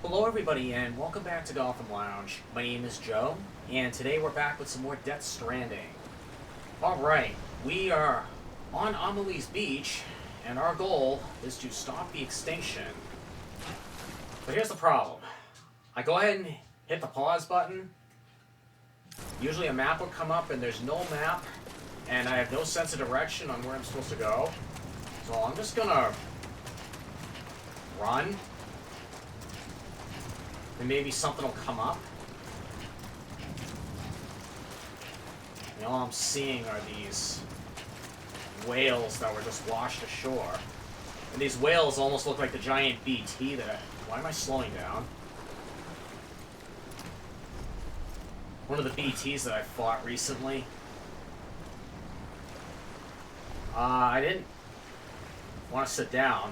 Hello everybody and welcome back to Gotham Lounge. My name is Joe, and today we're back with some more Death Stranding. Alright, we are on Amelie's beach, and our goal is to stop the extinction. But here's the problem. I go ahead and hit the pause button. Usually a map will come up and there's no map, and I have no sense of direction on where I'm supposed to go. So I'm just gonna run. And maybe something will come up. And all I'm seeing are these whales that were just washed ashore. And these whales almost look like the giant BT that why am I slowing down? One of the BTs that I fought recently. I didn't want to sit down.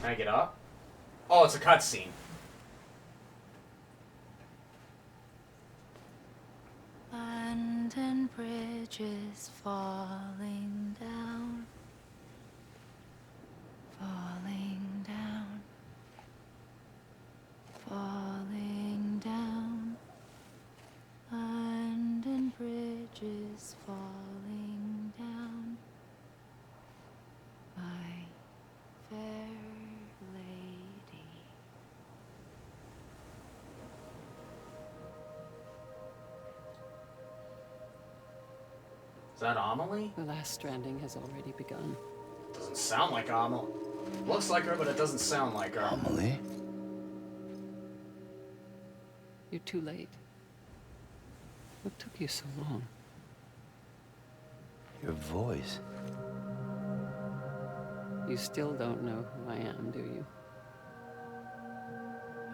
Can I get up? Oh, it's a cutscene. London Bridge is falling down, falling down, falling down. London Bridge is falling down, my fair lady. Is that Amelie? The last stranding has already begun. Doesn't sound like Amelie. Looks like her, but it doesn't sound like her. Amelie? You're too late. What took you so long? Your voice. You still don't know who I am, do you?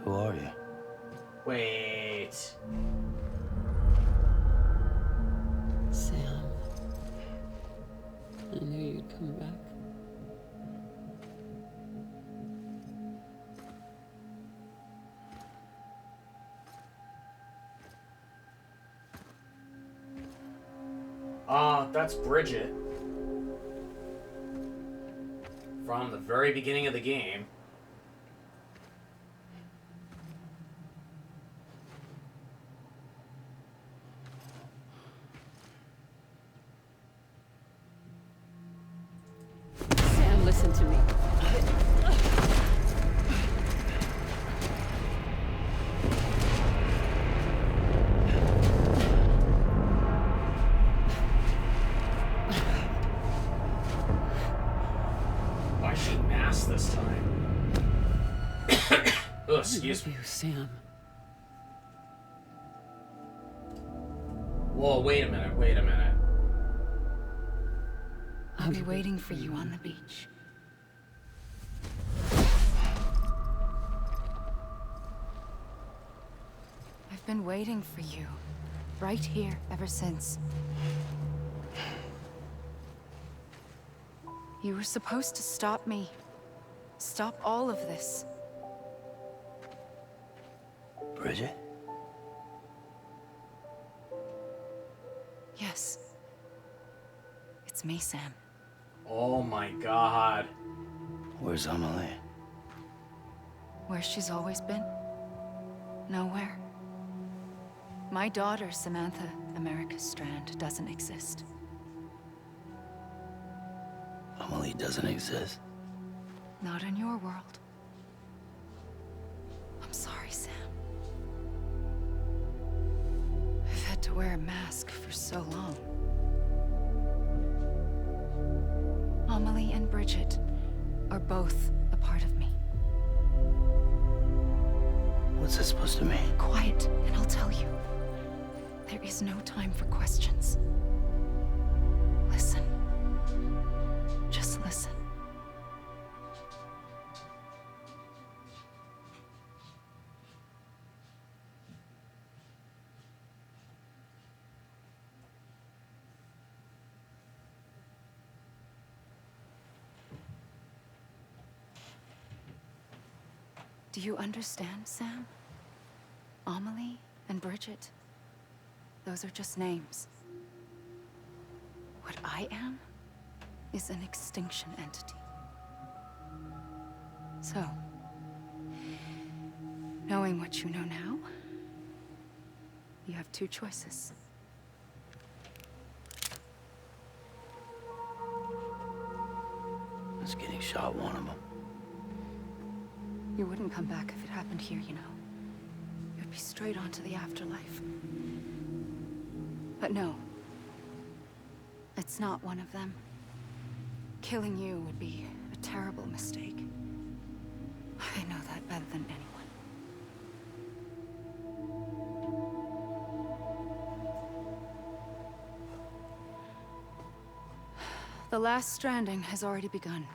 Who are you? Wait. Sam. I knew you'd come back. That's Bridget. From the very beginning of the game. Sam, listen to me. Why is she masked this time? Ugh, excuse me. You, Sam. Whoa, wait a minute, wait a minute. I'll be waiting for you on the beach. I've been waiting for you, right here, ever since. You were supposed to stop me. Stop all of this. Bridget? Yes. It's me, Sam. Oh my god. Where's Amelie? Where she's always been. Nowhere. My daughter, Samantha America Strand, doesn't exist. Amelie doesn't exist. Not in your world. I'm sorry, Sam. I've had to wear a mask for so long. Amelie and Bridget are both a part of me. What's that supposed to mean? Quiet, and I'll tell you. There is no time for questions. Listen. Just listen. Do you understand, Sam? Amelie and Bridget, those are just names. What I am is an extinction entity. So, Knowing what you know now, you have two choices. Was getting shot one of them? You wouldn't come back if it happened here, you know. You'd be straight on to the afterlife. But no. It's not one of them. Killing you would be a terrible mistake. I know that better than anyone. The last stranding has already begun.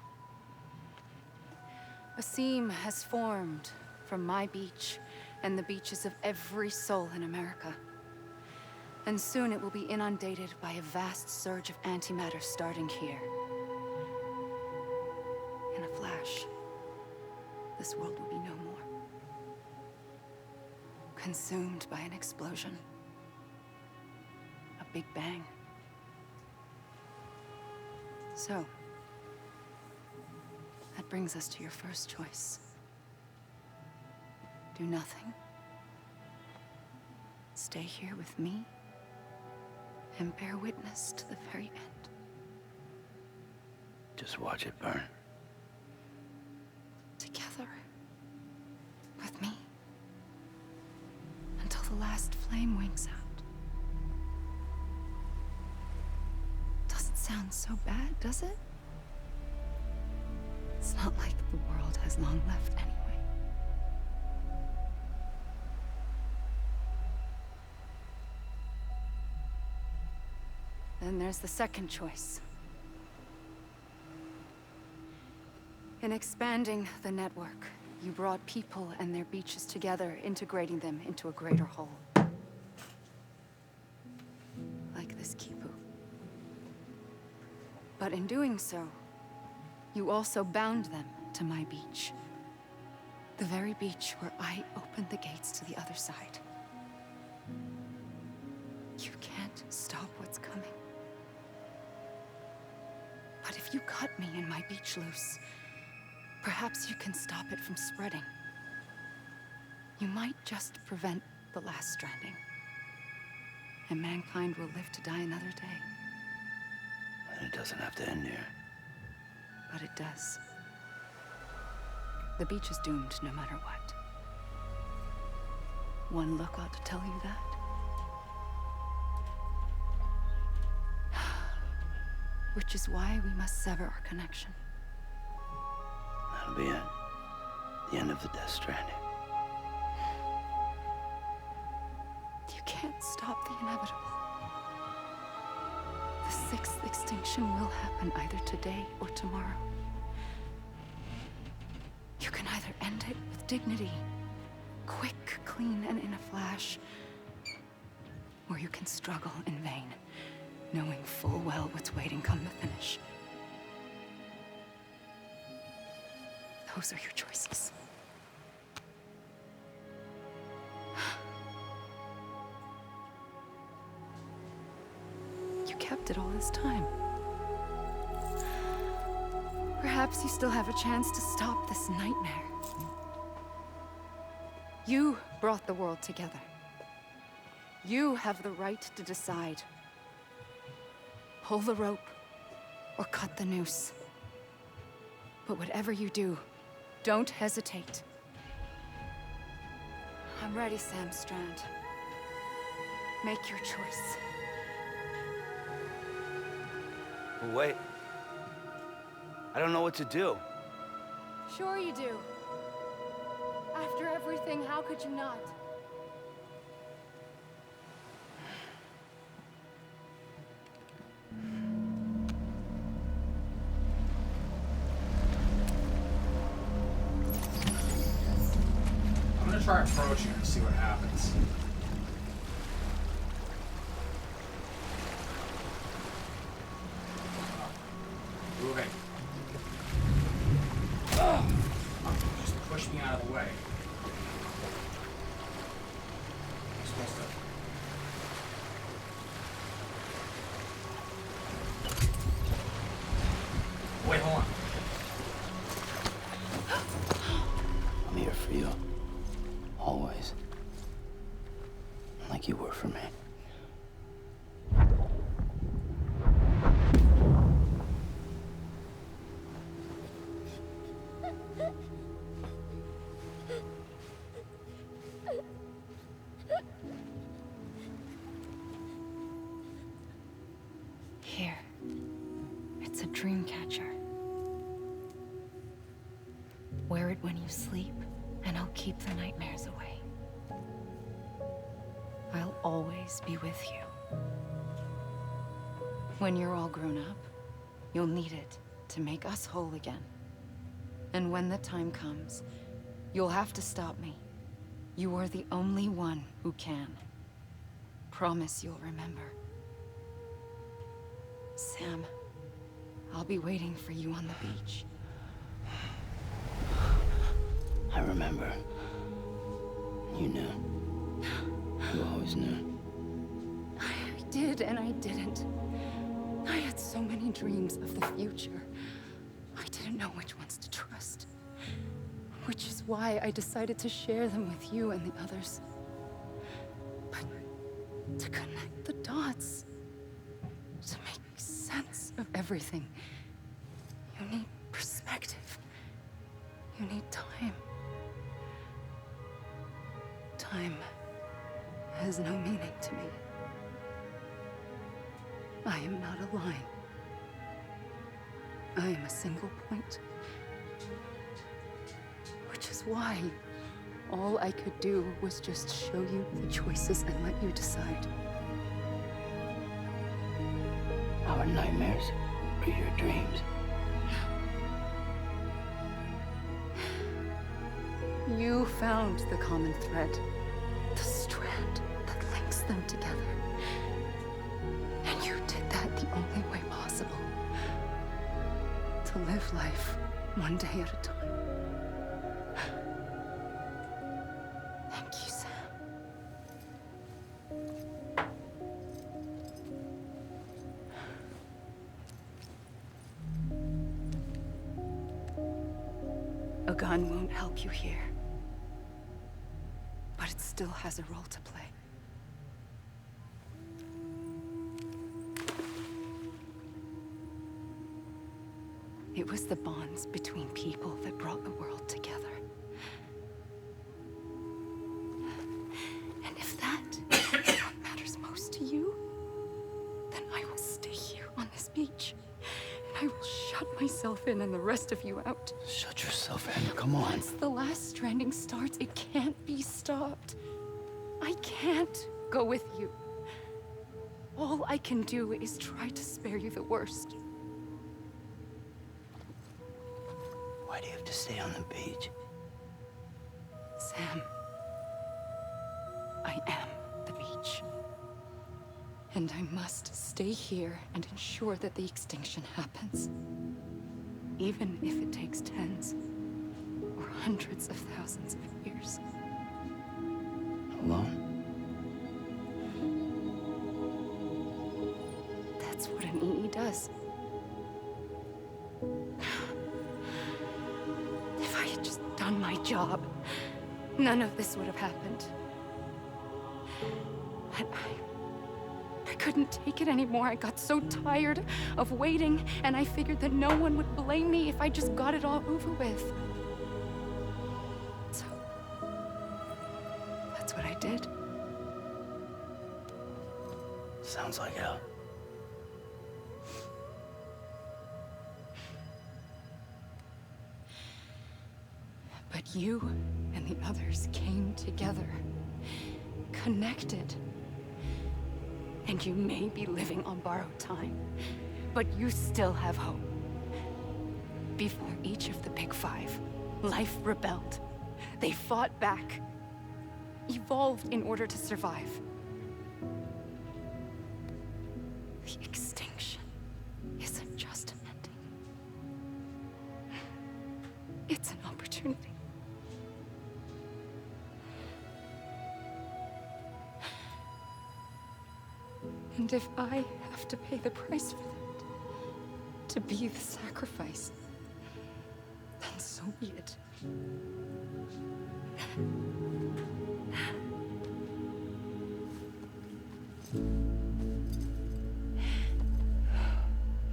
A seam has formed from my beach and the beaches of every soul in America. And soon it will be inundated by a vast surge of antimatter starting here. In a flash, this world will be no more. Consumed by an explosion. A big bang. So, that brings us to your first choice. Do nothing. Stay here with me and bear witness to the very end. Just watch it burn. Together. With me. Until the last flame winks out. Doesn't sound so bad, does it? It's not like the world has long left anyway. Then there's the second choice. In expanding the network, you brought people and their beaches together, integrating them into a greater whole. Like this Kipu. But in doing so, you also bound them to my beach. The very beach where I opened the gates to the other side. You can't stop what's coming. But if you cut me and my beach loose, perhaps you can stop it from spreading. You might just prevent the last stranding. And mankind will live to die another day. And it doesn't have to end here. But it does. The beach is doomed no matter what. One look ought to tell you that. Which is why we must sever our connection. That'll be it. The end of the Death Stranding. You can't stop the inevitable. The sixth extinction will happen either today or tomorrow. You can either end it with dignity, quick, clean, and in a flash, or you can struggle in vain, knowing full well what's waiting come the finish. Those are your choices. You kept it all this time. Perhaps you still have a chance to stop this nightmare. You brought the world together. You have the right to decide. Pull the rope or cut the noose. But whatever you do, don't hesitate. I'm ready, Sam Strand. Make your choice. But wait. I don't know what to do. Sure you do. After everything, how could you not? I'm gonna try approaching her and see what happens. Moving. Just push me out of the way. I'm supposed to. Wait, hold on. I'm here for you. Here. It's a dream catcher. Wear it when you sleep, and I'll keep the nightmares away. I'll always be with you. When you're all grown up, you'll need it to make us whole again. And when the time comes, you'll have to stop me. You are the only one who can. Promise you'll remember. Sam, I'll be waiting for you on the beach. I remember. You knew. You always knew. I did and I didn't. I had so many dreams of the future. I didn't know which ones to trust. Which is why I decided to share them with you and the others. But to connect the dots, to make sense of everything, you need perspective. You need time. Time has no meaning to me. I am not a line. I am a single point. Which is why all I could do was just show you the choices and let you decide. Our nightmares are your dreams. You found the common thread, the strand that links them together. And you did that the only way possible. To live life one day at a time. Thank you, Sam. A gun won't help you here. But it still has a role to play. It was the bonds between people that brought the world together. And if that is what matters most to you, then I will stay here on this beach. And I will shut myself in and the rest of you out. Shut yourself in. Come on. Once the last stranding starts, it can't be stopped. I can't go with you. All I can do is try to spare you the worst. Why do you have to stay on the beach? Sam, I am the beach. And I must stay here and ensure that the extinction happens. Even if it takes tens or hundreds of thousands of years. Alone? That's what an EE does. If I had just done my job, none of this would have happened. But I couldn't take it anymore. I got so tired of waiting, and I figured that no one would blame me if I just got it all over with. So, that's what I did. Sounds like hell. But you and the others came together, connected. And you may be living on borrowed time, but you still have hope. Before each of the Big Five, life rebelled. They fought back, evolved in order to survive. The extinction isn't just an ending. It's an opportunity. And if I have to pay the price for that, to be the sacrifice, then so be it.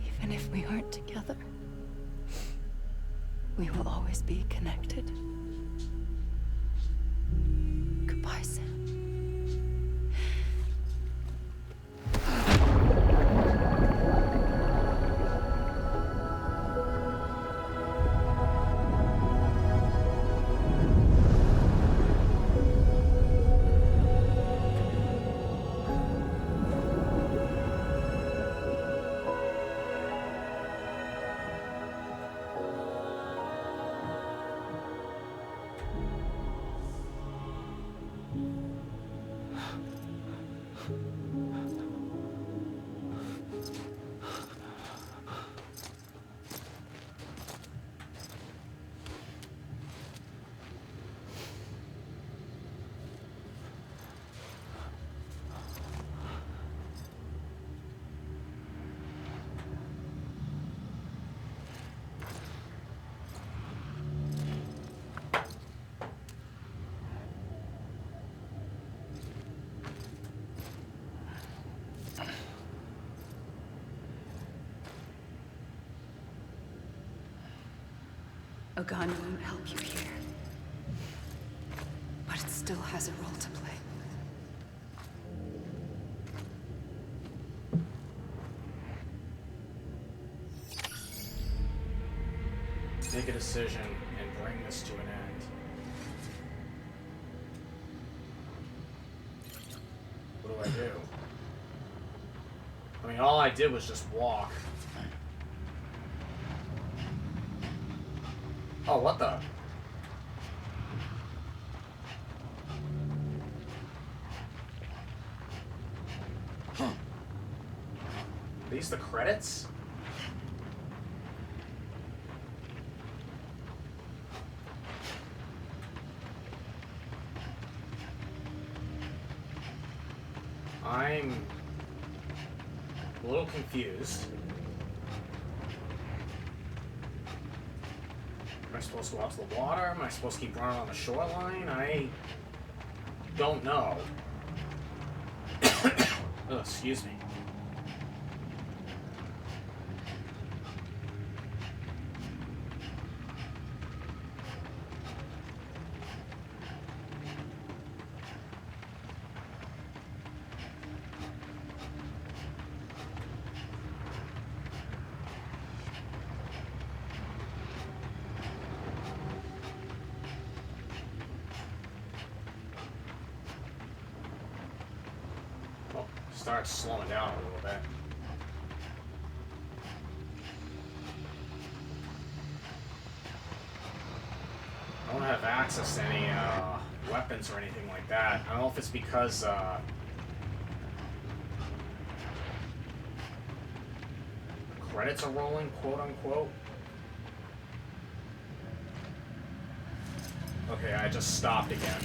Even if we aren't together, We will always be connected. Goodbye, Sam. A gun won't help you here. But it still has a role to play. Make a decision and bring this to an end. What do I do? I mean, all I did was just walk. Oh, what the? Are these the credits? I'm a little confused. Am I supposed to go out to the water? Am I supposed to keep running on the shoreline? I don't know. Oh, excuse me. Start slowing down a little bit. I don't have access to any weapons or anything like that. I don't know if it's because credits are rolling, quote unquote. Okay, I just stopped again.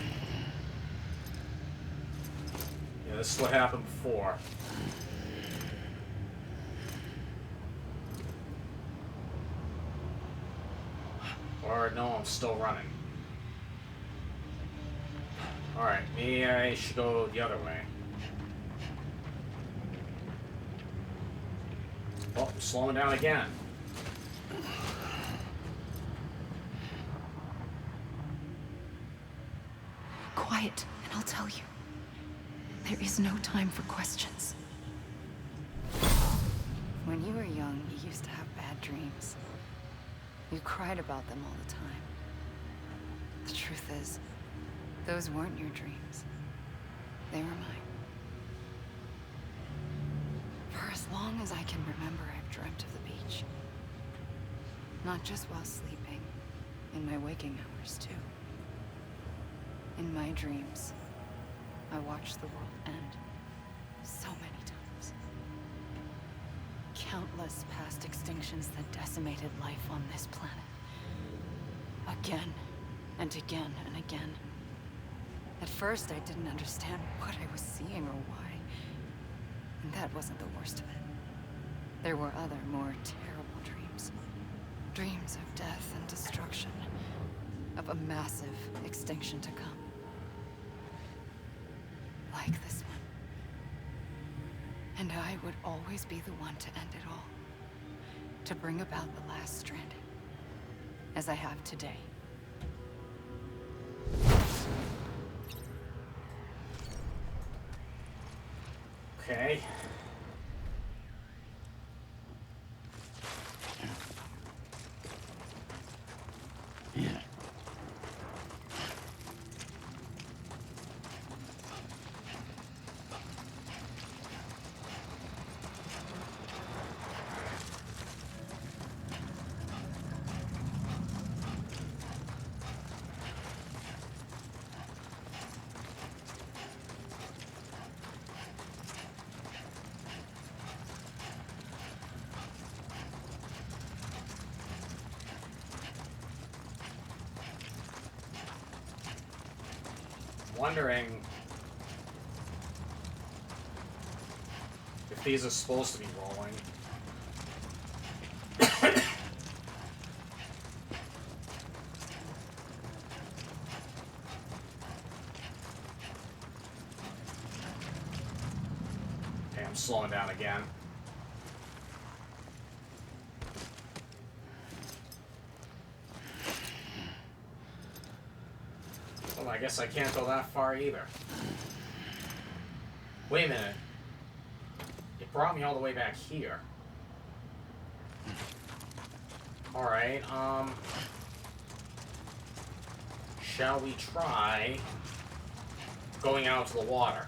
Yeah, this is what happened before. Or no, I'm still running. Alright, maybe I should go the other way. Oh, I'm slowing down again. Quiet, and I'll tell you. There is no time for questions. When you were young, you used to have bad dreams. You cried about them all the time. The truth is, those weren't your dreams. They were mine. For as long as I can remember, I've dreamt of the beach. Not just while sleeping, in my waking hours, too. In my dreams, I watched the world end so many times. Countless past extinctions that decimated life on this planet. Again, and again, and again. At first, I didn't understand what I was seeing or why. And that wasn't the worst of it. There were other, more terrible dreams. Dreams of death and destruction. Of a massive extinction to come. Like this one. And I would always be the one to end it all. To bring about the last stranding. as I have today. Okay. Wondering if these are supposed to be rolling. Okay, I'm slowing down again. Well, I guess I can't go that far either. Wait a minute. It brought me all the way back here. Alright, shall we try going out to the water?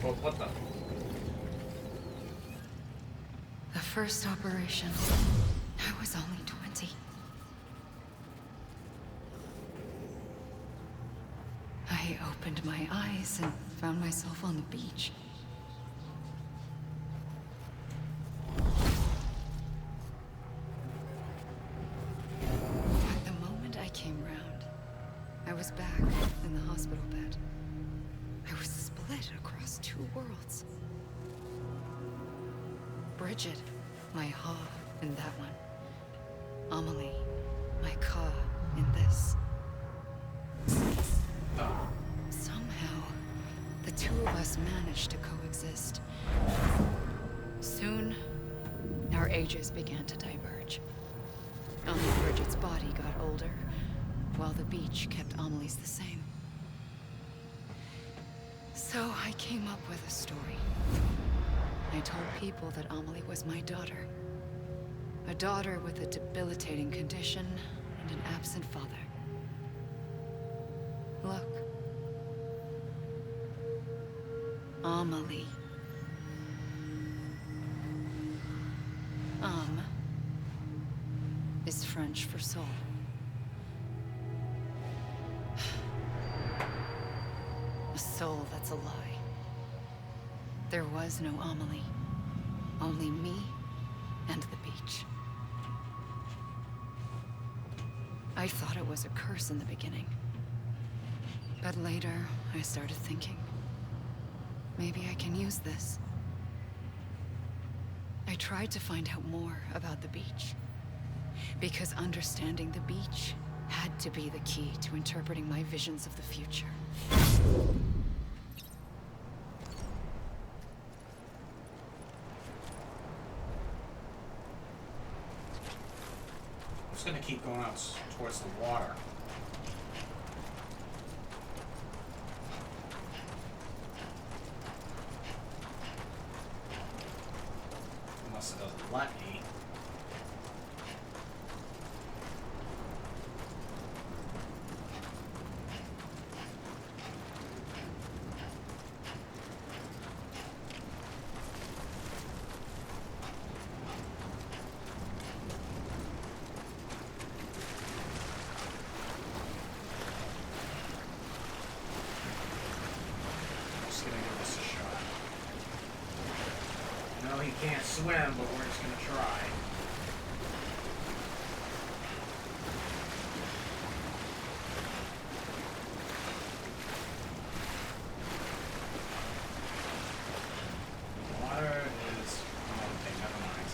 Well, what the? The first operation, I was only 20. I opened my eyes and found myself on the beach. At the moment I came round, I was back in the hospital bed. I was split across two worlds. Bridget, my Ha in that one. Amelie, my Ka in this. Somehow, the two of us managed to coexist. Soon, our ages began to diverge. Only Bridget's body got older, while the beach kept Amelie's the same. So I came up with a story. I told people that Amelie was my daughter. A daughter with a debilitating condition and an absent father. Look. Amelie. Is French for soul. A soul that's a lie. There was no Amelie. Only me and the beach. I thought it was a curse in the beginning. But later, I started thinking, maybe I can use this. I tried to find out more about the beach. Because understanding the beach had to be the key to interpreting my visions of the future. I'm just gonna keep going out towards the water. Unless it doesn't let me. He can't swim, but we're just gonna try. Water is... oh, okay, never mind.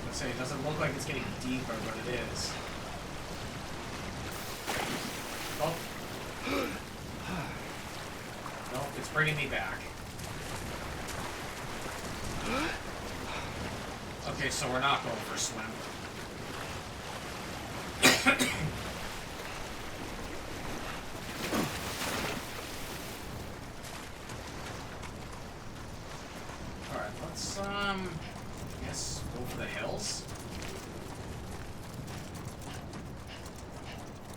Let's say it doesn't look like it's getting deeper, but it is. Oh. It's bringing me back. Okay, so we're not going for a swim. Alright, let's, I guess go for the hills.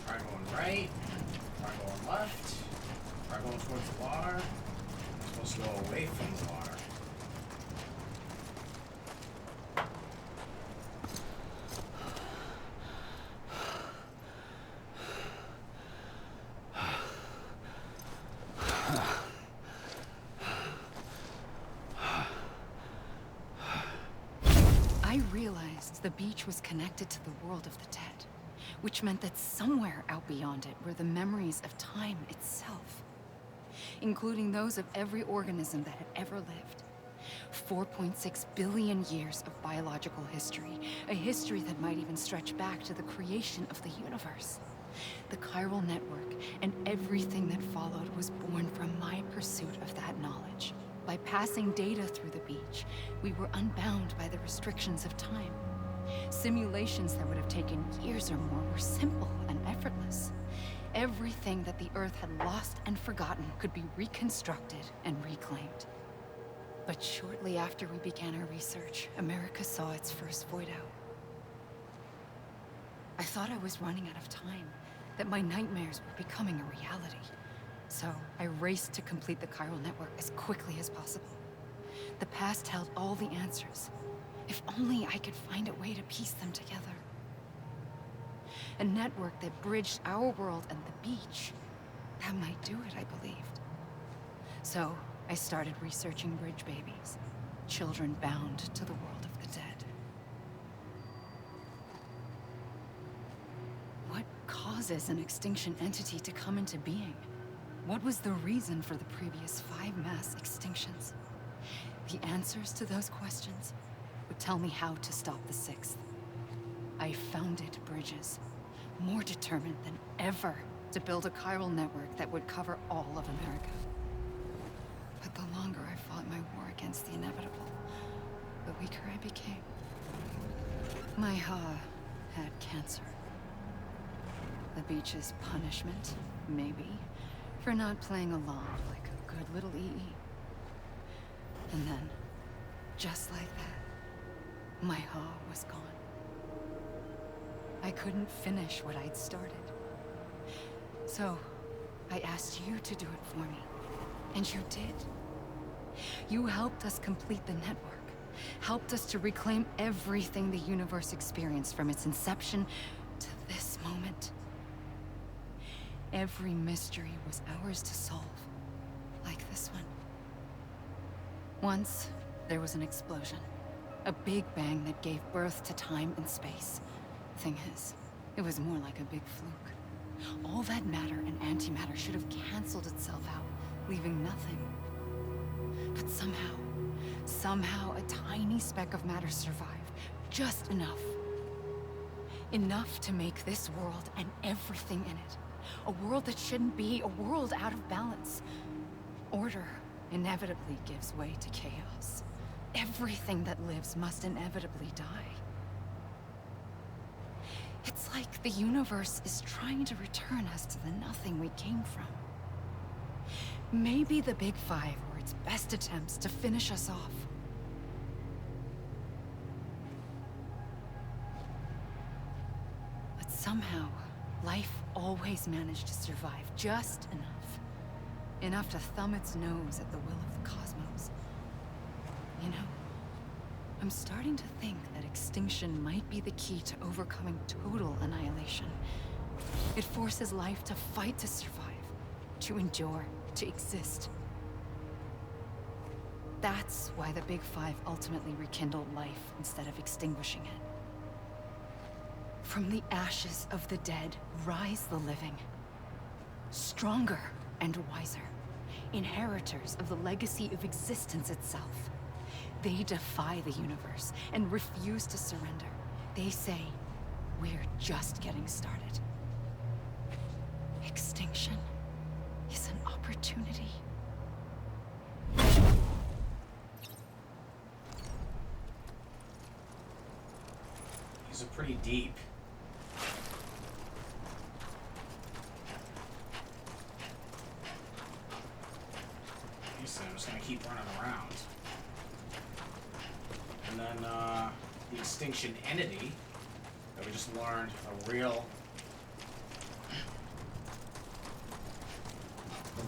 Try going right. Try going left. Try going towards the water. I'm supposed to go away from the water. I realized the beach was connected to the world of the dead, which meant that somewhere out beyond it were the memories of time itself, including those of every organism that had ever lived. 4.6 billion years of biological history, a history that might even stretch back to the creation of the universe. The chiral network and everything that followed was born from my pursuit of that knowledge. By passing data through the beach, we were unbound by the restrictions of time. Simulations that would have taken years or more were simple and effortless. Everything that the Earth had lost and forgotten could be reconstructed and reclaimed. But shortly after we began our research, America saw its first void out. I thought I was running out of time, that my nightmares were becoming a reality. So I raced to complete the chiral network as quickly as possible. The past held all the answers. If only I could find a way to piece them together. A network that bridged our world and the beach. That might do it, I believed. So I started researching bridge babies, children bound to the world of the dead. What causes an extinction entity to come into being? What was the reason for the previous 5 mass extinctions? The answers to those questions would tell me how to stop the 6th. I founded bridges, more determined than ever to build a chiral network that would cover all of America. But the longer I fought my war against the inevitable, the weaker I became. My Ha had cancer. The beach's punishment, maybe, for not playing along like a good little EE. And then, just like that, my Ha was gone. I couldn't finish what I'd started. So, I asked you to do it for me. And you did. You helped us complete the network. Helped us to reclaim everything the universe experienced from its inception to this moment. Every mystery was ours to solve, like this one. Once, there was an explosion. A big bang that gave birth to time and space. Thing is, it was more like a big fluke. All that matter and antimatter should have canceled itself out, leaving nothing. But somehow a tiny speck of matter survived. Just enough. Enough to make this world and everything in it. A world that shouldn't be, a world out of balance. Order inevitably gives way to chaos. Everything that lives must inevitably die. It's like the universe is trying to return us to the nothing we came from. Maybe the Big Five were its best attempts to finish us off. But somehow, life always managed to survive just enough. Enough to thumb its nose at the will of the cosmos. You know, I'm starting to think that extinction might be the key to overcoming total annihilation. It forces life to fight to survive, to endure, to exist. That's why the Big Five ultimately rekindled life instead of extinguishing it. From the ashes of the dead rise the living. Stronger and wiser. Inheritors of the legacy of existence itself. They defy the universe and refuse to surrender. They say, we're just getting started. Extinction is an opportunity. These are pretty deep. I'm just gonna keep running around. And then the Extinction entity that we just learned a real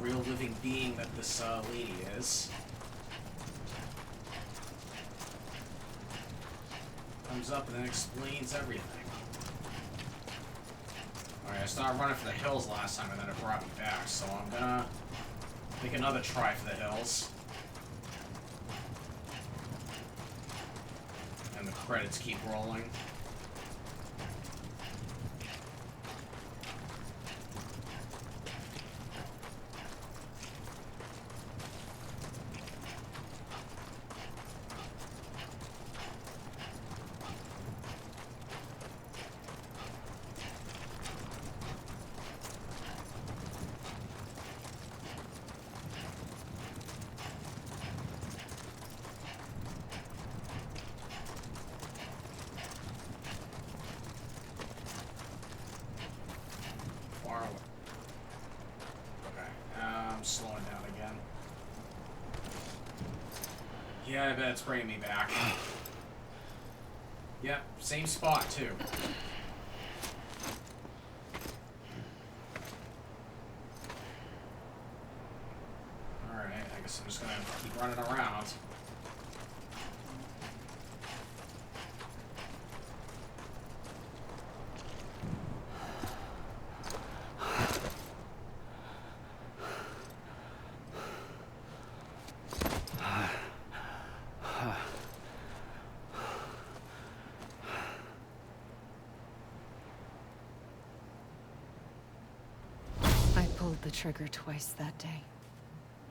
living being that this lady is. Comes up and then explains everything. Alright, I started running for the hills last time and then it brought me back, so I'm gonna make another try for the hills. And the credits keep rolling. Slowing down again. Yeah, I bet it's bringing me back. Yep, same spot too. Alright, I guess I'm just gonna keep running around. Pulled the trigger twice that day.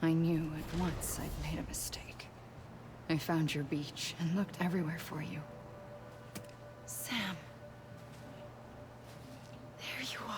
I knew at once I'd made a mistake. I found your beach and looked everywhere for you. Sam. There you are.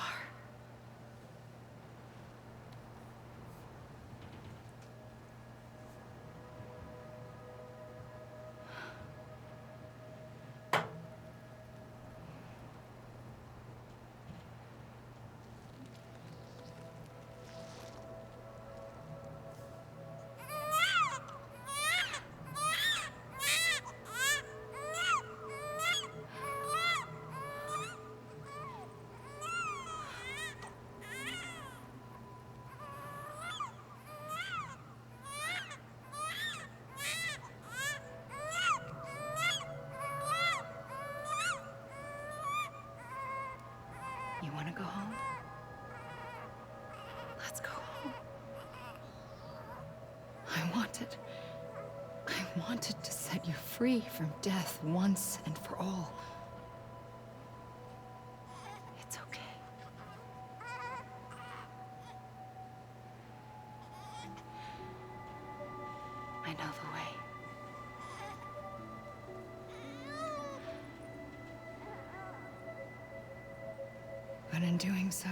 You want to go home? Let's go home. I wanted to set you free from death once and for all. It's okay. I know the way. But in doing so,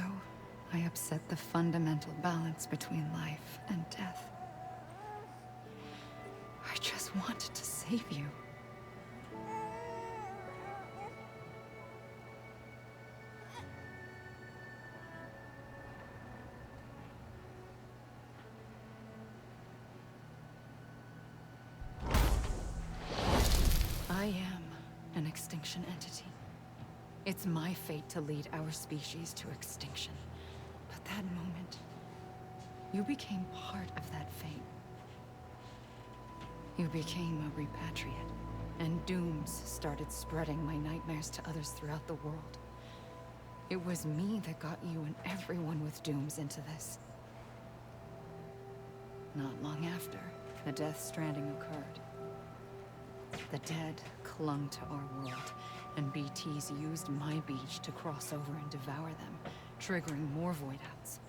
I upset the fundamental balance between life and death. I just wanted to save you. I am an extinction entity. It's my fate to lead our species to extinction. But that moment, you became part of that fate. You became a repatriate, and dooms started spreading my nightmares to others throughout the world. It was me that got you and everyone with dooms into this. Not long after, the Death Stranding occurred. The dead clung to our world, and BTs used my beach to cross over and devour them, triggering more void outs.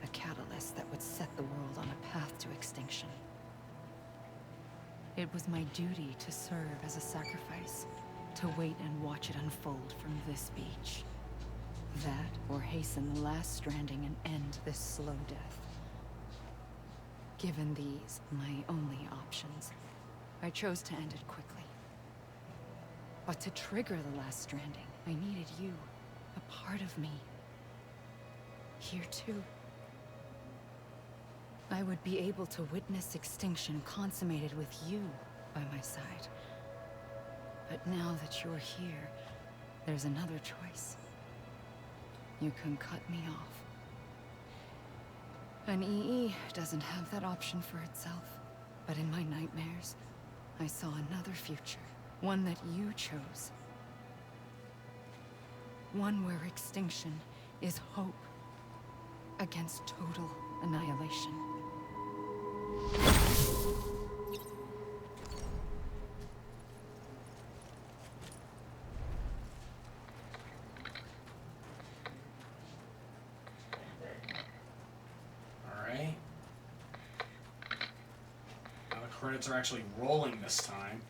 A catalyst that would set the world on a path to extinction. It was my duty to serve as a sacrifice, to wait and watch it unfold from this beach. That, or hasten the last stranding and end this slow death. Given these, my only options, I chose to end it quickly. But to trigger the last stranding, I needed you, a part of me. Here too. I would be able to witness extinction consummated with you by my side. But now that you're here, there's another choice. You can cut me off. An EE doesn't have that option for itself. But in my nightmares, I saw another future. One that you chose. One where extinction is hope against total annihilation. Alright. Now the credits are actually rolling this time.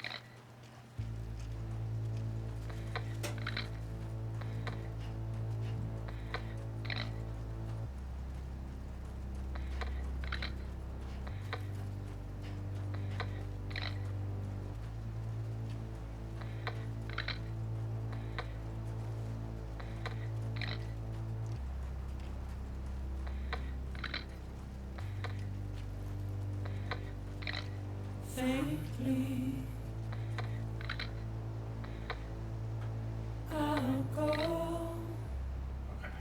Faintly, I'll go Okay.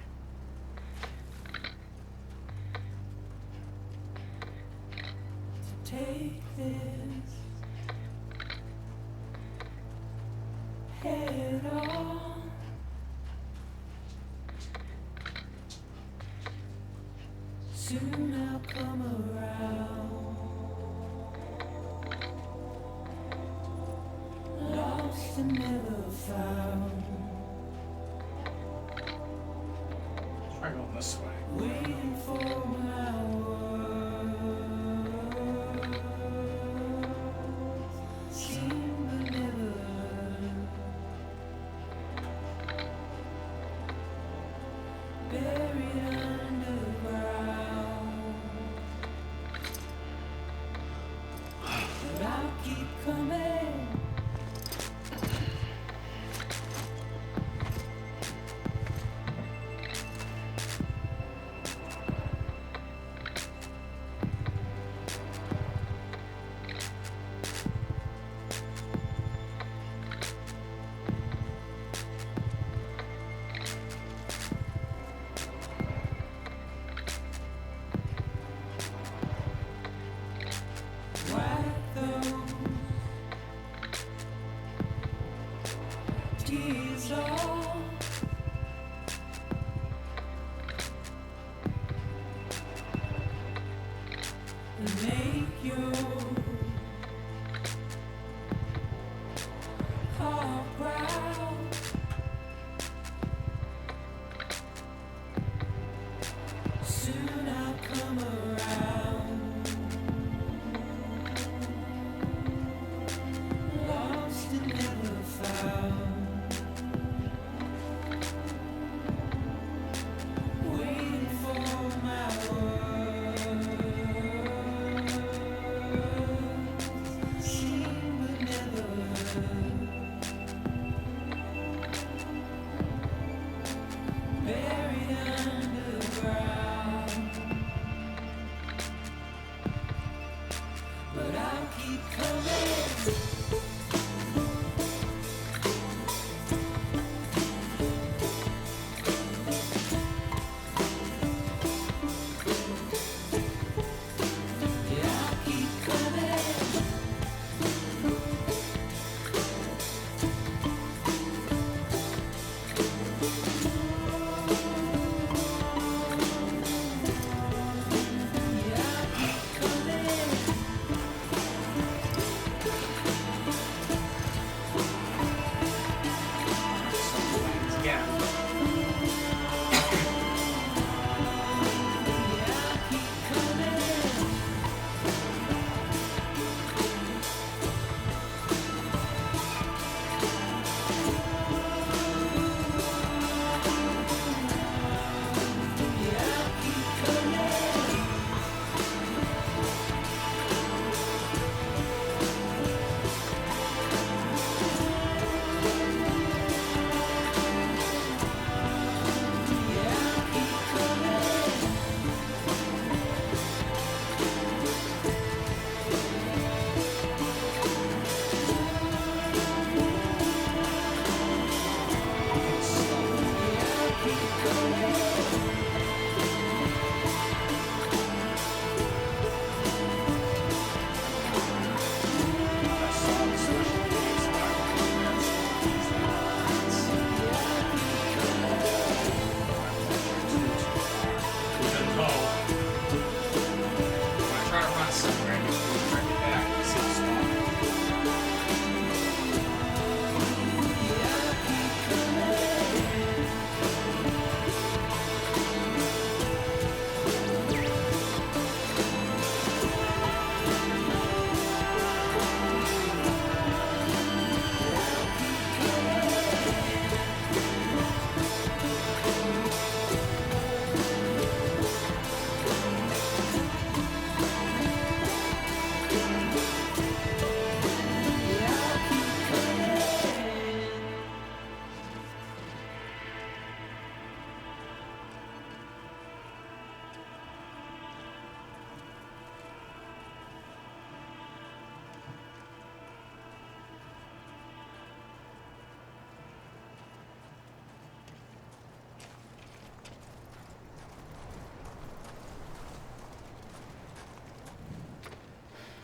to take this head on. Soon I'll come around. Lost and never found. Try going this way. Waiting for my words. Seen but never learned. Buried underground. But I'll keep coming. Wipe those tears off. And make your heart proud. Soon I'll come around. Lost and never found. Waiting for my words. Try to get back to the same spot.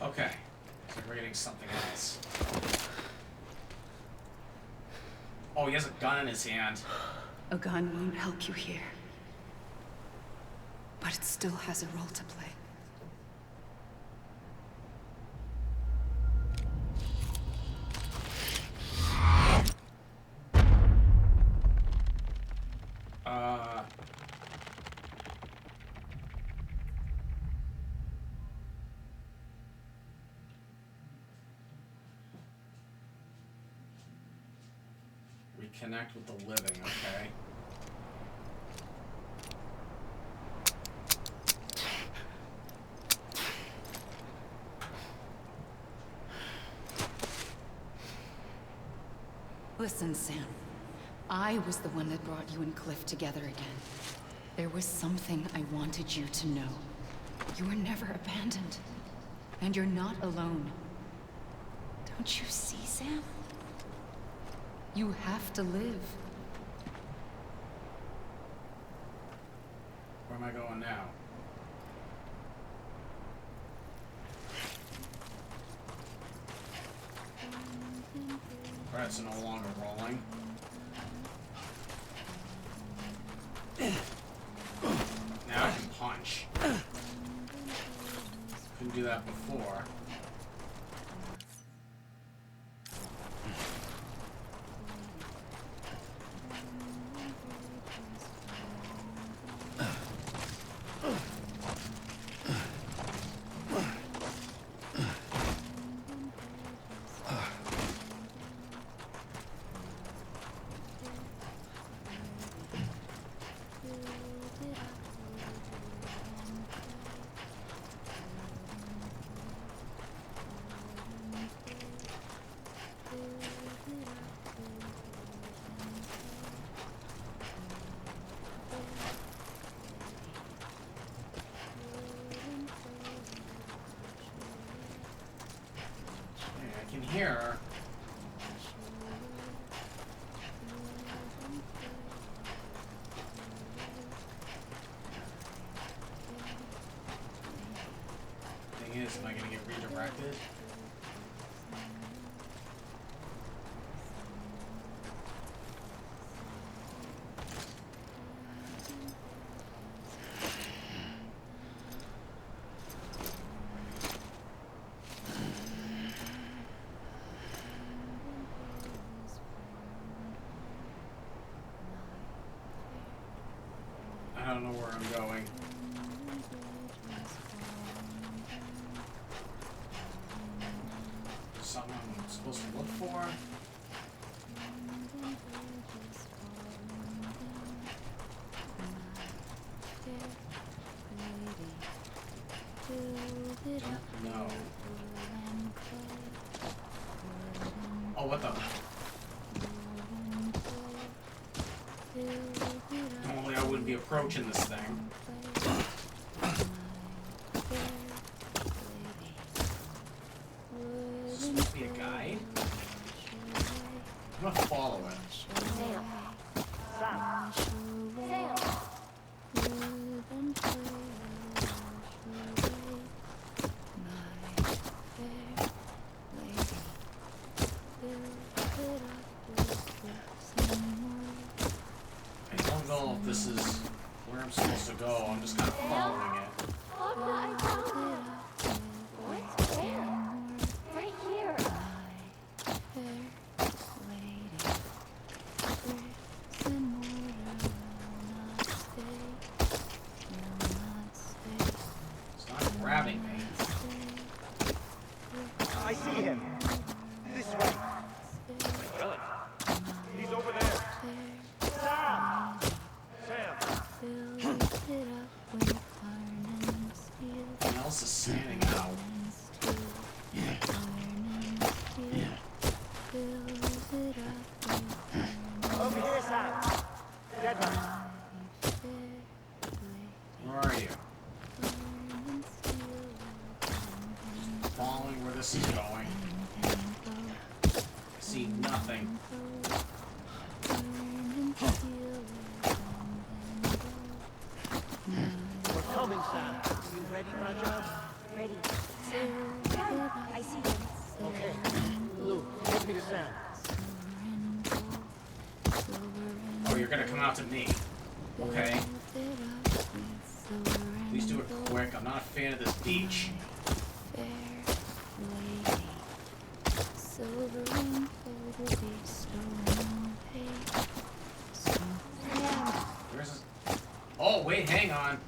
Okay, so we're getting something else. Oh, he has a gun in his hand. A gun won't help you here. But it still has a role to play. Reconnect with the living, okay. Listen, Sam. I was the one that brought you and Cliff together again. There was something I wanted you to know. You were never abandoned. And you're not alone. Don't you see, Sam? You have to live. Where am I going now? Credits are no longer rolling. Now I can punch. Couldn't do that before. Here. Thing is, am I gonna get redirected? I don't know where I'm going. Something I'm supposed to look for. No. Oh, what the? Normally I wouldn't be approaching this thing. Is this supposed to be a guide? I'm gonna follow it. Sam. Stop. Sam. I don't know if this is where I'm supposed to go. I'm just kind of following it. Look, I found it. What? see him. This way. Really? He's over there. Sam! Sam! What else is standing out? Over here, Sam! Dead man. Where are you? Following where this is going. See nothing. We're coming, Sam. You ready for our job? Ready. Sam, I see them. Okay. Lou, take me to Sam. Oh, you're gonna come out to me. Okay. Please do it quick. I'm not a fan of this beach. There's a... Oh, wait, hang on.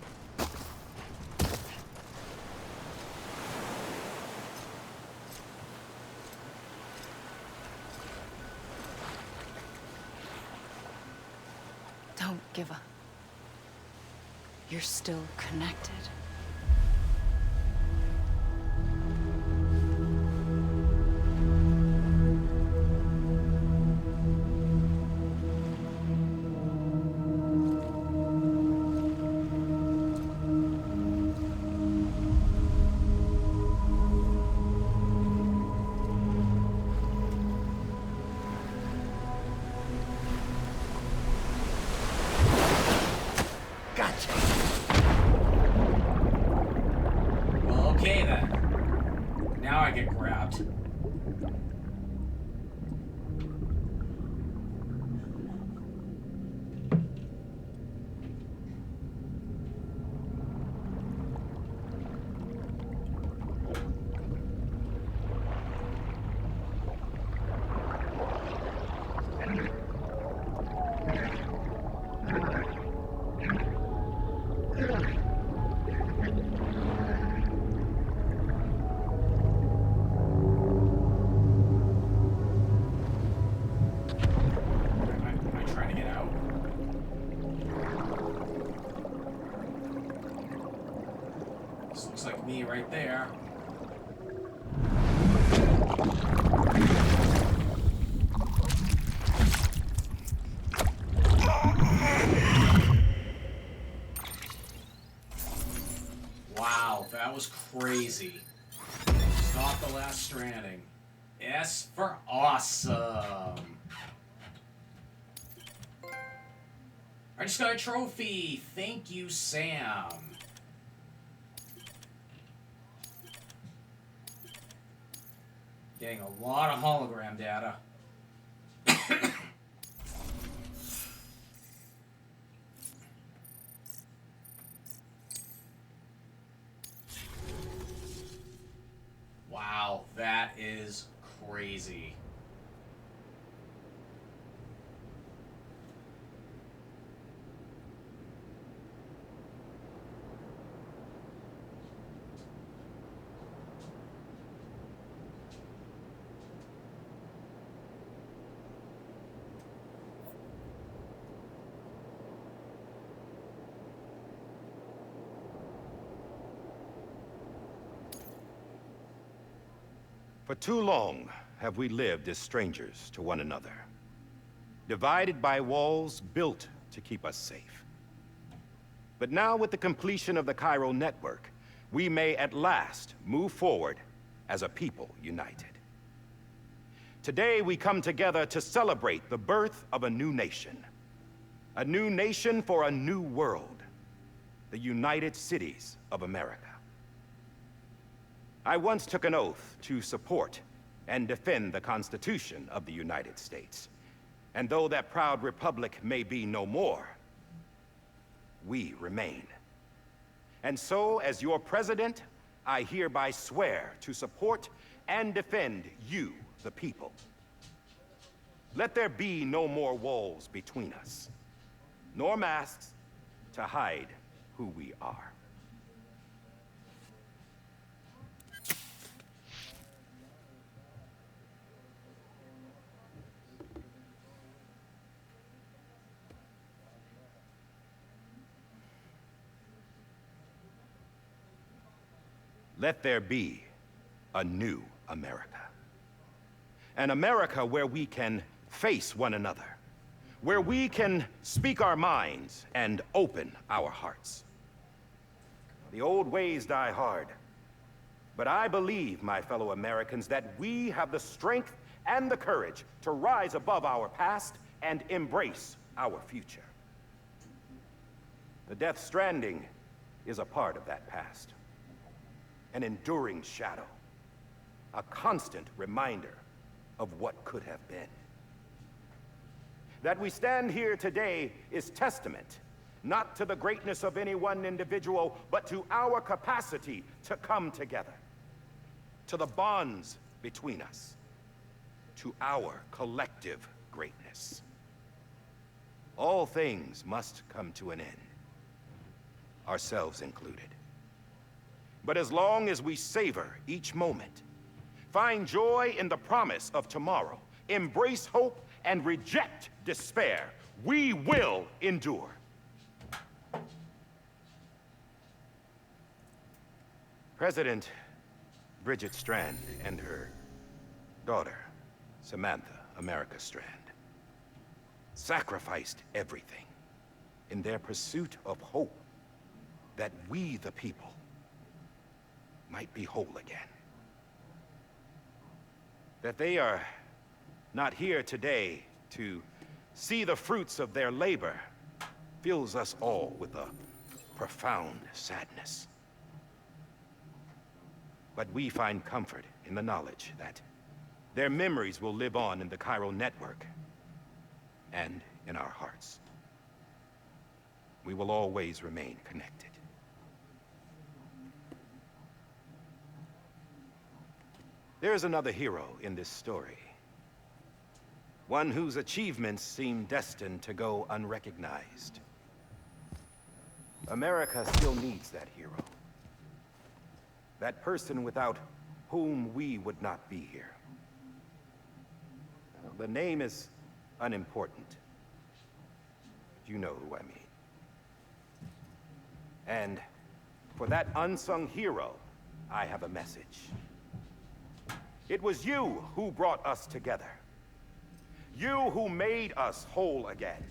Don't give up. You're still connected. Gotcha! Well, okay then. Now I get grabbed. Am I trying to get out? This looks like me right there. Wow, that was crazy. Stop the last stranding. S for awesome. I just got a trophy. Thank you, Sam. Getting a lot of hologram data. Wow, that is crazy. For too long have we lived as strangers to one another, divided by walls built to keep us safe. But now, with the completion of the Cairo network, we may at last move forward as a people united. Today, we come together to celebrate the birth of a new nation for a new world, the United Cities of America. I once took an oath to support and defend the Constitution of the United States. And though that proud republic may be no more, we remain. And so, as your president, I hereby swear to support and defend you, the people. Let there be no more walls between us, nor masks to hide who we are. let there be a new America. An America where we can face one another, where we can speak our minds and open our hearts. The old ways die hard, but I believe, my fellow Americans, that we have the strength and the courage to rise above our past and embrace our future. The Death Stranding is a part of that past. An enduring shadow. A constant reminder of what could have been. That we stand here today is testament, not to the greatness of any one individual, but to our capacity to come together. To the bonds between us. To our collective greatness. All things must come to an end, ourselves included. But as long as we savor each moment, find joy in the promise of tomorrow, embrace hope, and reject despair, we will endure. President Bridget Strand and her daughter, Samantha America Strand, sacrificed everything in their pursuit of hope that we, the people, might be whole again. That they are not here today to see the fruits of their labor fills us all with a profound sadness. But we find comfort in the knowledge that their memories will live on in the chiral network and in our hearts. We will always remain connected. There is another hero in this story. One whose achievements seem destined to go unrecognized. America still needs that hero. That person without whom we would not be here. Now, the name is unimportant. You know who I mean. And for that unsung hero, I have a message. It was you who brought us together. You who made us whole again.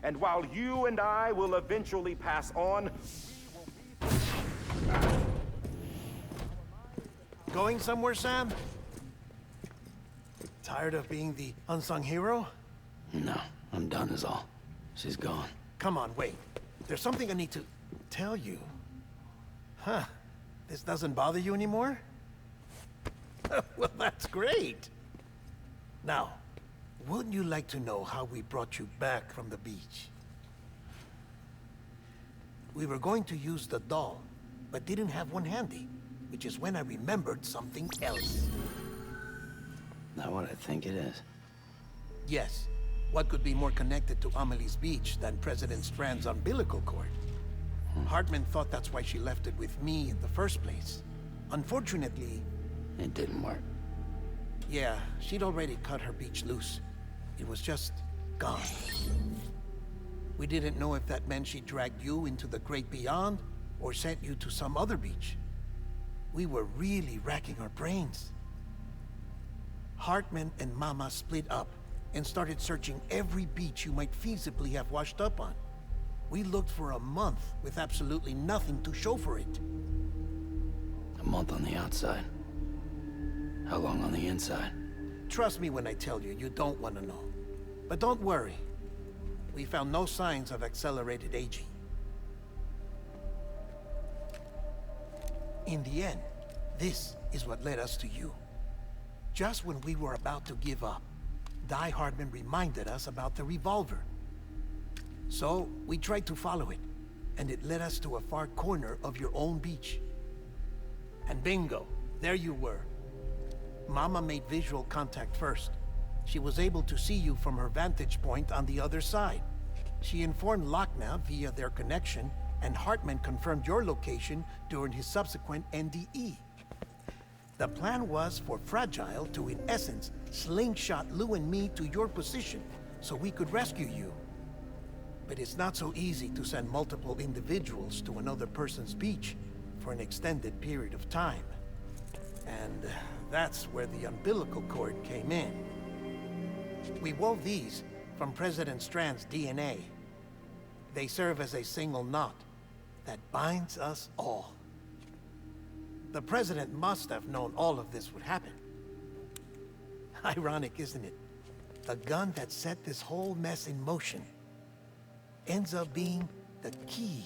And while you and I will eventually pass on, Going somewhere, Sam? Tired of being the unsung hero? No, I'm done is all. She's gone. Come on, wait. There's something I need to tell you. Huh. This doesn't bother you anymore? Well, that's great. Now, wouldn't you like to know how we brought you back from the beach? We were going to use the doll, but didn't have one handy, which is when I remembered something else. Not what I think it is. Yes. What could be more connected to Amelie's beach than President Strand's umbilical cord? Hartman thought that's why she left it with me in the first place. Unfortunately... It didn't work. Yeah, she'd already cut her beach loose. It was just gone. We didn't know if that meant she dragged you into the great beyond, or sent you to some other beach. We were really racking our brains. Hartman and Mama split up and started searching every beach you might feasibly have washed up on. We looked for a month with absolutely nothing to show for it. A month on the outside. How long on the inside? Trust me when I tell you, you don't want to know. But don't worry. We found no signs of accelerated aging. In the end, this is what led us to you. Just when we were about to give up, Die Hardman reminded us about the revolver. So, we tried to follow it, and it led us to a far corner of your own beach. And bingo, there you were. Mama made visual contact first. She was able to see you from her vantage point on the other side. She informed Lochna via their connection, and Hartman confirmed your location during his subsequent NDE. The plan was for Fragile to, in essence, slingshot Lou and me to your position, so we could rescue you. But it's not so easy to send multiple individuals to another person's beach for for an extended period of time. And that's where the umbilical cord came in. We wove these from President Strand's DNA. They serve as a single knot that binds us all. The President must have known all of this would happen. Ironic, isn't it? The gun that set this whole mess in motion ends up being the key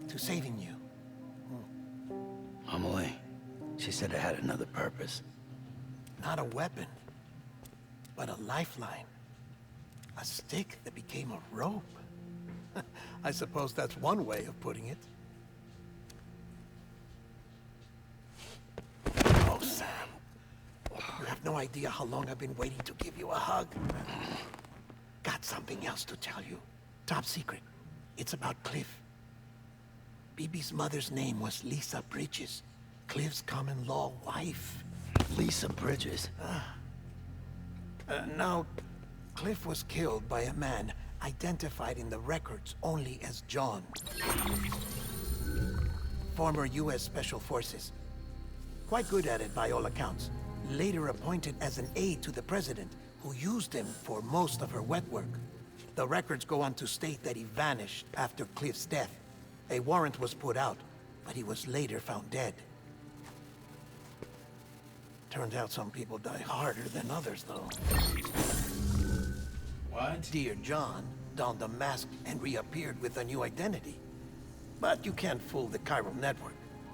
to saving you. Amelie, she said it had another purpose. Not a weapon, but a lifeline. A stick that became a rope. I suppose that's one way of putting it. Oh, Sam. You have no idea how long I've been waiting to give you a hug. Got something else to tell you. Top secret. It's about Cliff. BB's mother's name was Lisa Bridges, Cliff's common-law wife. Lisa Bridges? Now, Cliff was killed by a man identified in the records only as John. Former U.S. Special Forces. Quite good at it by all accounts. Later appointed as an aide to the president, who used him for most of her wet work. The records go on to state that he vanished after Cliff's death. A warrant was put out, but he was later found dead. Turned out some people die harder than others, though. What? Dear John donned a mask and reappeared with a new identity. But you can't fool the chiral network.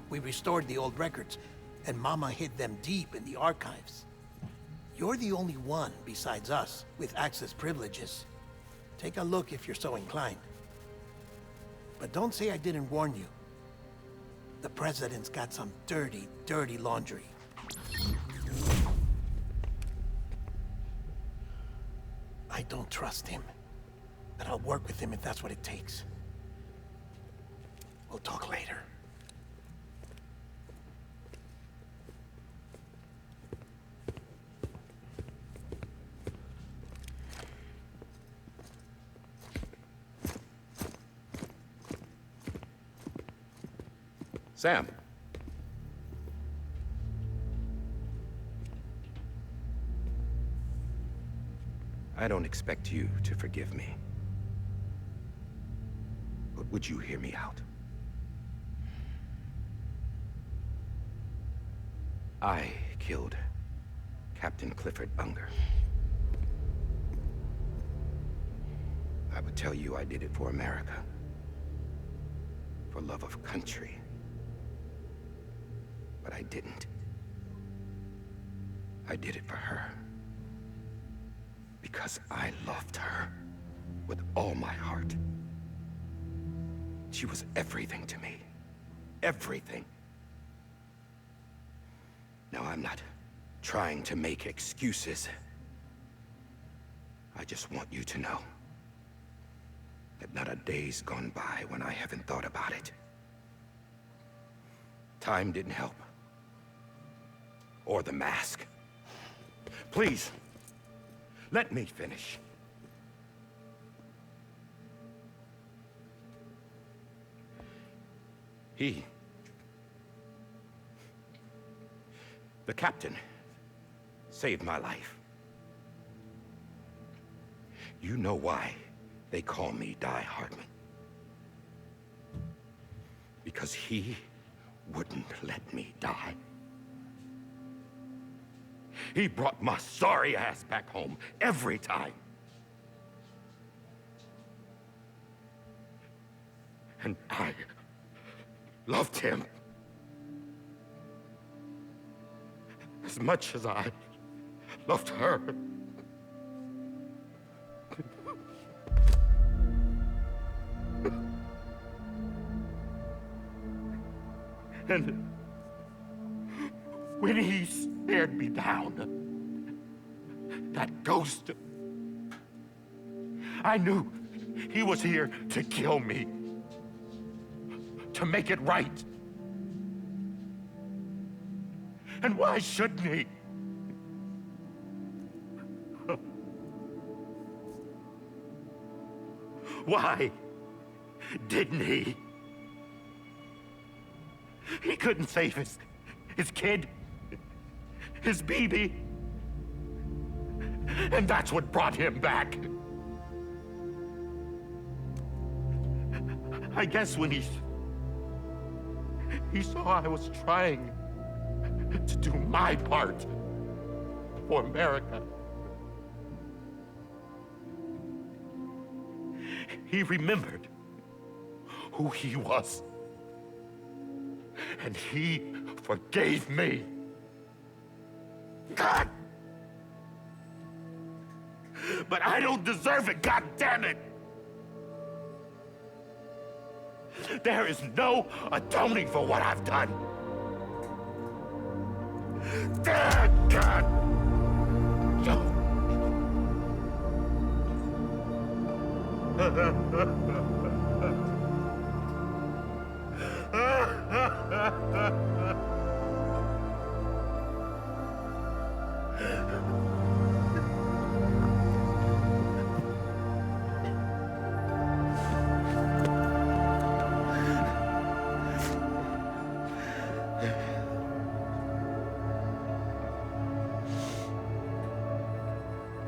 We restored the old records, and Mama hid them deep in the archives. You're the only one, besides us, with access privileges. Take a look if you're so inclined. But don't say I didn't warn you. The President's got some dirty, dirty laundry. I don't trust him, but I'll work with him if that's what it takes. We'll talk later. Sam. I don't expect you to forgive me. But would you hear me out? I killed Captain Clifford Unger. I would tell you I did it for America. For love of country. But I didn't. I did it for her. Because I loved her with all my heart. She was everything to me. Everything. Now, I'm not trying to make excuses. I just want you to know that not a day's gone by when I haven't thought about it. Time didn't help. Or the mask. Please, let me finish. The captain, saved my life. You know why they call me Die Hardman. Because he wouldn't let me die. He brought my sorry ass back home every time. And I loved him as much as I loved her. And when he stared me down, that ghost, I knew he was here to kill me, to make it right. And why shouldn't he? Why didn't he? He couldn't save his kid, his baby. And that's what brought him back. I guess when he saw I was trying to do my part for America, he remembered who he was. And he forgave me. God! But I don't deserve it, God damn it! There is no atoning for what I've done. God!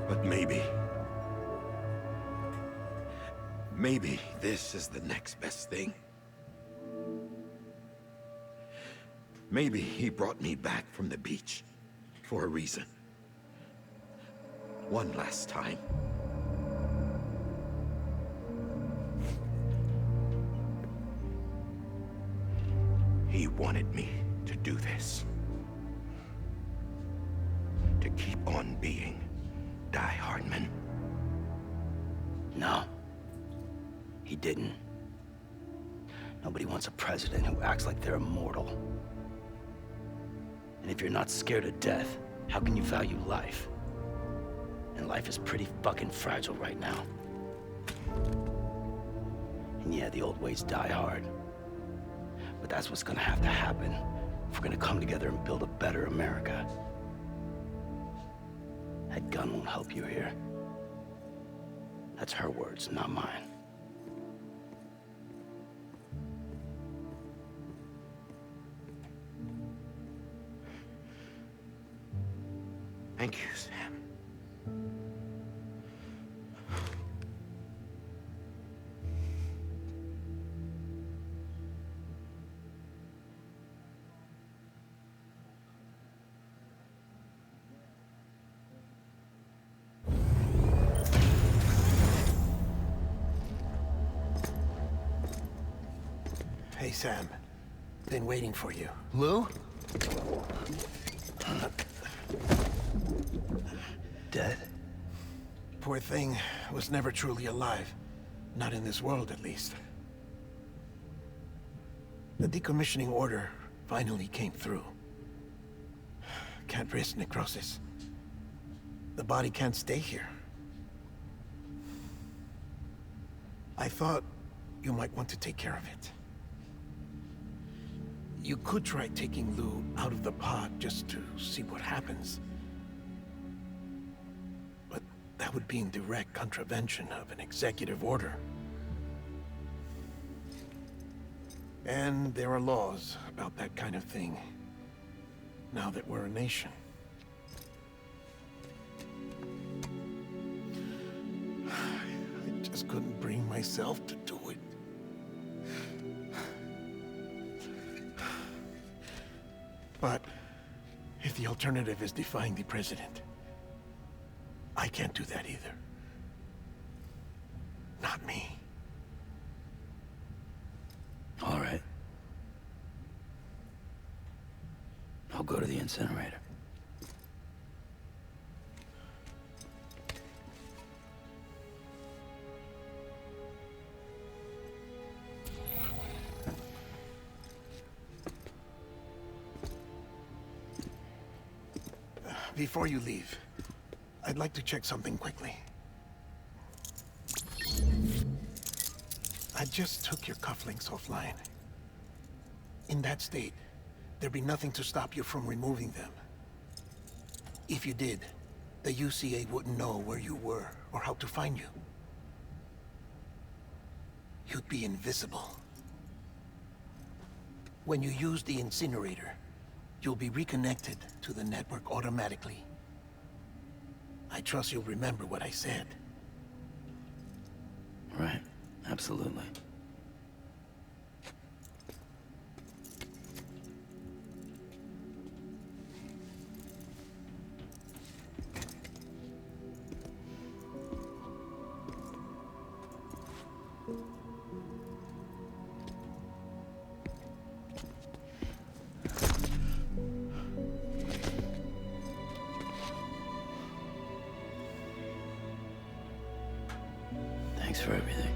But maybe this is the next best thing. Maybe he brought me back from the beach for a reason. One last time. He wanted me to do this. To keep on being Die Hardman. No. He didn't. Nobody wants a president who acts like they're immortal. And if you're not scared of death, how can you value life? And life is pretty fucking fragile right now. And yeah, the old ways die hard. But that's what's gonna have to happen if we're gonna come together and build a better America. That gun won't help you here. That's her words, not mine. Thank you, Sam. Hey, Sam. Been waiting for you. Lou? Dead? Poor thing was never truly alive. Not in this world, at least. The decommissioning order finally came through. Can't risk necrosis. The body can't stay here. I thought you might want to take care of it. You could try taking Lou out of the pod just to see what happens. But that would be in direct contravention of an executive order. And there are laws about that kind of thing, now that we're a nation. I just couldn't bring myself to do it. But if the alternative is defying the president, I can't do that either. Not me. All right. I'll go to the incinerator. Before you leave, I'd like to check something quickly. I just took your cufflinks offline. In that state, there'd be nothing to stop you from removing them. If you did, the UCA wouldn't know where you were or how to find you. You'd be invisible. When you use the incinerator, you'll be reconnected to the network automatically. I trust you'll remember what I said. Right. Absolutely. Thanks for everything.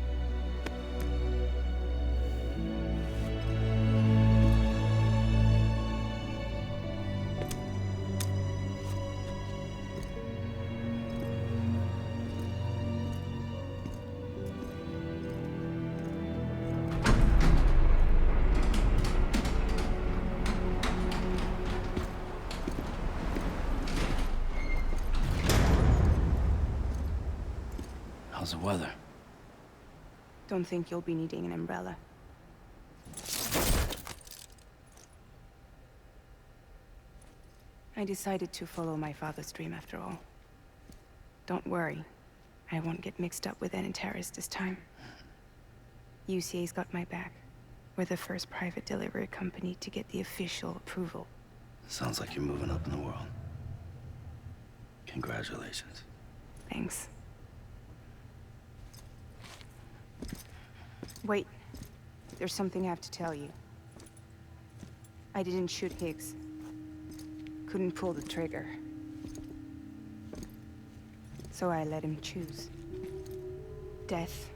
How's the weather? Don't think you'll be needing an umbrella. I decided to follow my father's dream after all. Don't worry, I won't get mixed up with any terrorists this time. UCA's got my back. We're the first private delivery company to get the official approval. Sounds like you're moving up in the world. Congratulations. Thanks. Wait, there's something I have to tell you. I didn't shoot Higgs. Couldn't pull the trigger. So I let him choose. Death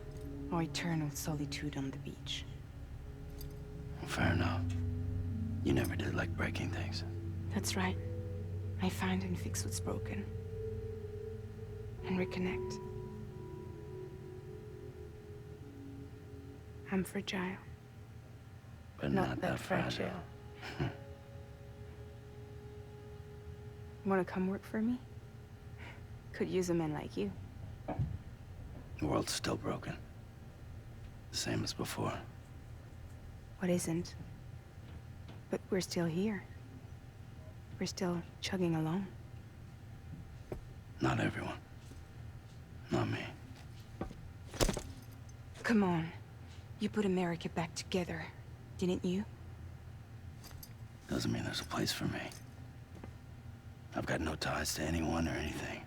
or eternal solitude on the beach. Fair enough. You never did like breaking things. That's right. I find and fix what's broken. And reconnect. I'm fragile. But not that fragile. Wanna come work for me? Could use a man like you. The world's still broken. The same as before. What isn't? But we're still here. We're still chugging along. Not everyone. Not me. Come on. You put America back together, didn't you? Doesn't mean there's a place for me. I've got no ties to anyone or anything.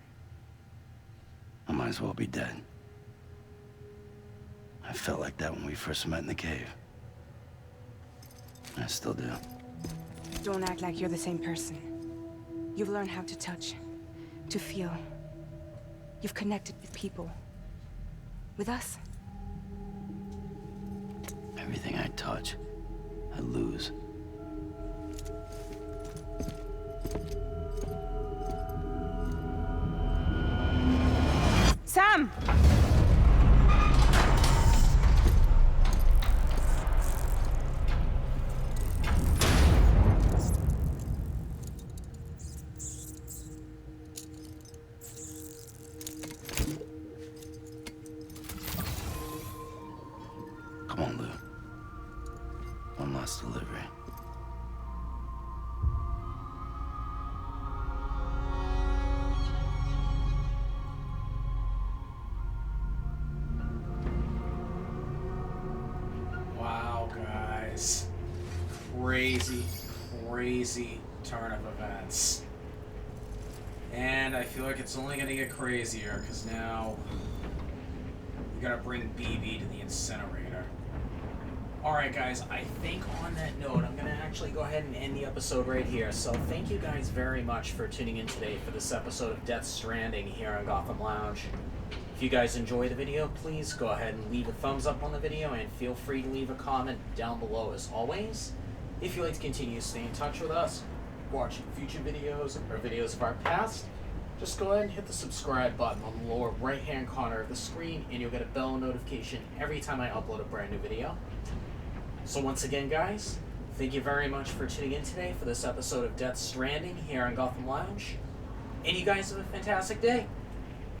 I might as well be dead. I felt like that when we first met in the cave. I still do. Don't act like you're the same person. You've learned how to touch, to feel. You've connected with people. With us. Everything I touch, I lose. Sam! Come on, Lou. One last delivery. Wow, guys. Crazy turn of events. And I feel like it's only gonna get crazier, because now we gotta bring BB to the incinerator. Alright guys, I think on that note, I'm going to actually go ahead and end the episode right here. So thank you guys very much for tuning in today for this episode of Death Stranding here on Gotham Lounge. If you guys enjoyed the video, please go ahead and leave a thumbs up on the video and feel free to leave a comment down below as always. If you'd like to continue to stay in touch with us, watching future videos or videos of our past, just go ahead and hit the subscribe button on the lower right hand corner of the screen and you'll get a bell notification every time I upload a brand new video. So once again, guys, thank you very much for tuning in today for this episode of Death Stranding here on Gotham Lounge. And you guys have a fantastic day.